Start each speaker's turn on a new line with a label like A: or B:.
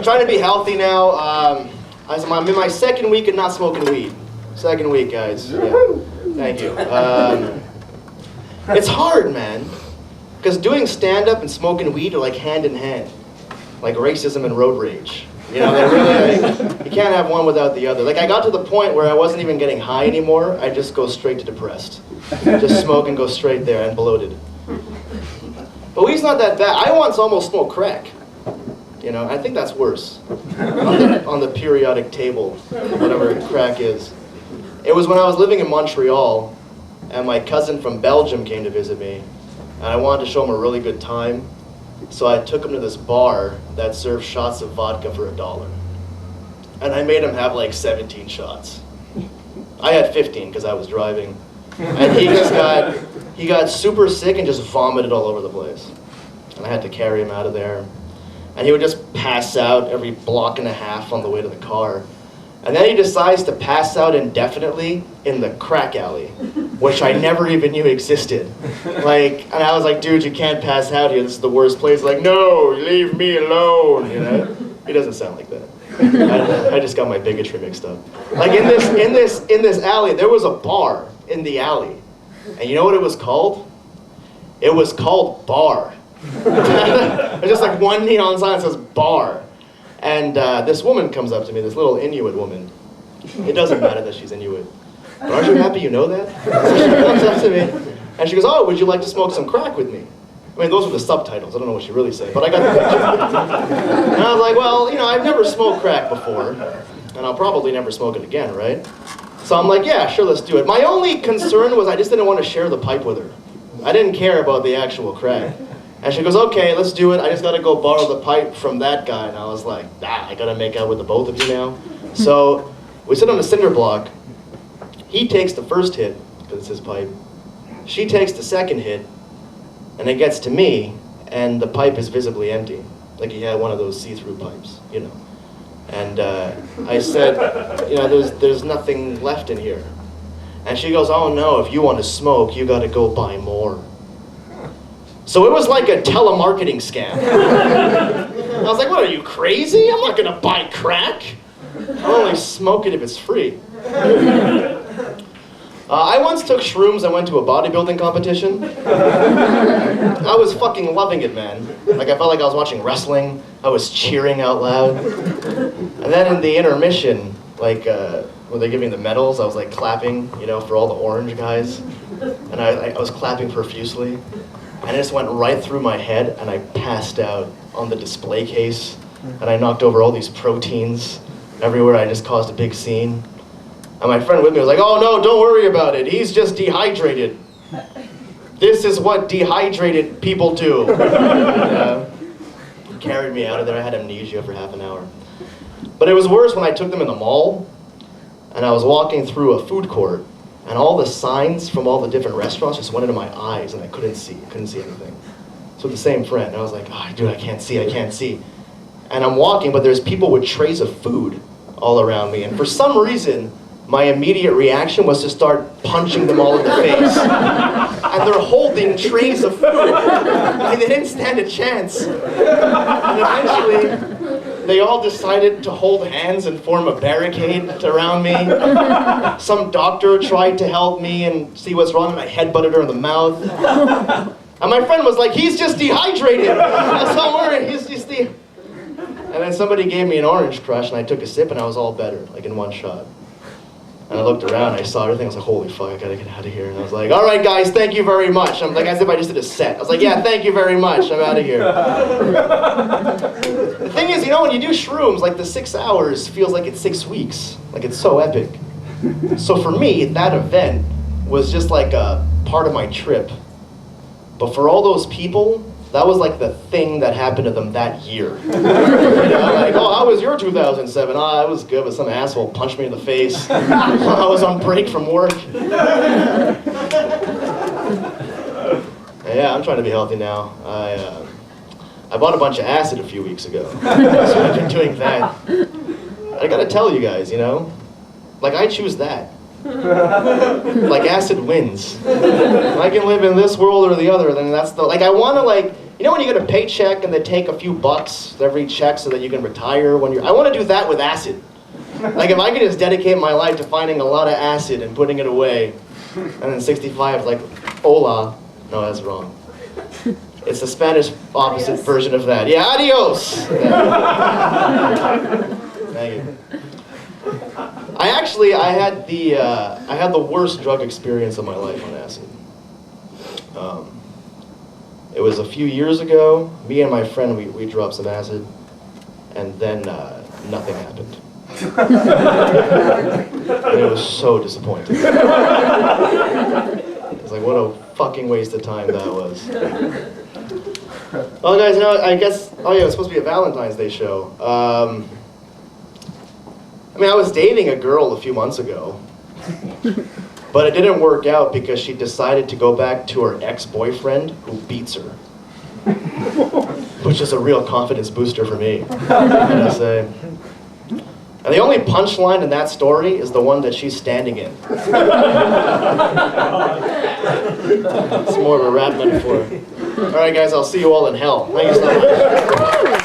A: Trying to be healthy now. I'm in my second week of not smoking weed. Second week, guys. Yeah. Thank you. It's hard, man. Because doing stand-up and smoking weed are like hand in hand. Like racism and road rage. You know, they're really like, you can't have one without the other. Like I got to the point where I wasn't even getting high anymore. I just go straight to depressed. Just smoke and go straight there and bloated. But weed's not that bad. I once almost smoked crack. You know, I think that's worse. On the periodic table, whatever crack is. It was when I was living in Montreal, and my cousin from Belgium came to visit me, and I wanted to show him a really good time. So I took him to this bar that served shots of vodka for $1. And I made him have like 17 shots. I had 15 because I was driving. And he got super sick and just vomited all over the place. And I had to carry him out of there. And he would just pass out every block and a half on the way to the car. And then he decides to pass out indefinitely in the crack alley, which I never even knew existed. And I was like, dude, you can't pass out here. This is the worst place. Like, no, leave me alone. You know? He doesn't sound like that. I just got my bigotry mixed up. Like in this alley, there was a bar in the alley, and you know what it was called? It was called Bar. There's just like one neon sign that says Bar. And this woman comes up to me, this little Inuit woman. It doesn't matter that she's Inuit. But aren't you happy you know that? So she comes up to me, and she goes, oh, would you like to smoke some crack with me? I mean, those were the subtitles. I don't know what she really said, but I got the picture. And I was like, well, you know, I've never smoked crack before, and I'll probably never smoke it again, right? So I'm like, yeah, sure, let's do it. My only concern was I just didn't want to share the pipe with her. I didn't care about the actual crack. And she goes, okay, let's do it. I just got to go borrow the pipe from that guy. And I was like, I got to make out with the both of you now. So we sit on a cinder block. He takes the first hit, because it's his pipe. She takes the second hit, and it gets to me, and the pipe is visibly empty. Like he had one of those see-through pipes, you know. And I said, you know, there's nothing left in here. And she goes, oh no, if you want to smoke, you got to go buy more. So it was like a telemarketing scam. I was like, what, are you crazy? I'm not gonna buy crack. I'll only smoke it if it's free. I once took shrooms and went to a bodybuilding competition. I was fucking loving it, man. Like I felt like I was watching wrestling. I was cheering out loud. And then in the intermission, like when they're giving the medals, I was like clapping, you know, for all the orange guys. And I was clapping profusely. And it just went right through my head, and I passed out on the display case, and I knocked over all these proteins everywhere. I just caused a big scene. And my friend with me was like, oh no, don't worry about it. He's just dehydrated. This is what dehydrated people do. Carried me out of there. I had amnesia for half an hour. But it was worse when I took them in the mall, and I was walking through a food court, and all the signs from all the different restaurants just went into my eyes, and I couldn't see anything. So the same friend, I was like, oh, dude, I can't see. And I'm walking, but there's people with trays of food all around me, and for some reason, my immediate reaction was to start punching them all in the face. And they're holding trays of food. Like, they didn't stand a chance. And eventually, they all decided to hold hands and form a barricade around me. Some doctor tried to help me and see what's wrong, and I headbutted her in the mouth. And my friend was like, he's just dehydrated. Don't worry, he's just And then somebody gave me an orange crush, and I took a sip, and I was all better, like in one shot. And I looked around, I saw everything, I was like, holy fuck, I gotta get out of here. And I was like, all right guys, thank you very much. I'm like, as if I just did a set. I was like, yeah, thank you very much, I'm out of here. The thing is, you know, when you do shrooms, like the 6 hours feels like it's 6 weeks. Like it's so epic. So for me, that event was just like a part of my trip. But for all those people, that was like the thing that happened to them that year. You know, like, oh, how was your 2007? Oh, it was good, but some asshole punched me in the face. I was on break from work. Yeah, I'm trying to be healthy now. I bought a bunch of acid a few weeks ago, so I've been doing that. I gotta tell you guys, you know, like I choose that. Like acid wins. If I can live in this world or the other, then that's the, like I wanna like You know when you get a paycheck and they take a few bucks every check so that you can retire when you're... I want to do that with acid. Like if I could just dedicate my life to finding a lot of acid and putting it away, and then 65 is like, hola. No, that's wrong. It's the Spanish opposite version of that. Yeah, adios! Yeah. Thank you. I had the worst drug experience of my life on acid. It was a few years ago. Me and my friend, we dropped some acid, and then nothing happened. And it was so disappointing. It's like, what a fucking waste of time that was. Well, guys, I guess, oh yeah, it was supposed to be a Valentine's Day show. I was dating a girl a few months ago, but it didn't work out because she decided to go back to her ex-boyfriend who beats her. Which is a real confidence booster for me, I gotta say. And the only punchline in that story is the one that she's standing in. It's more of a rap metaphor. All right, guys, I'll see you all in hell. Thank you so much.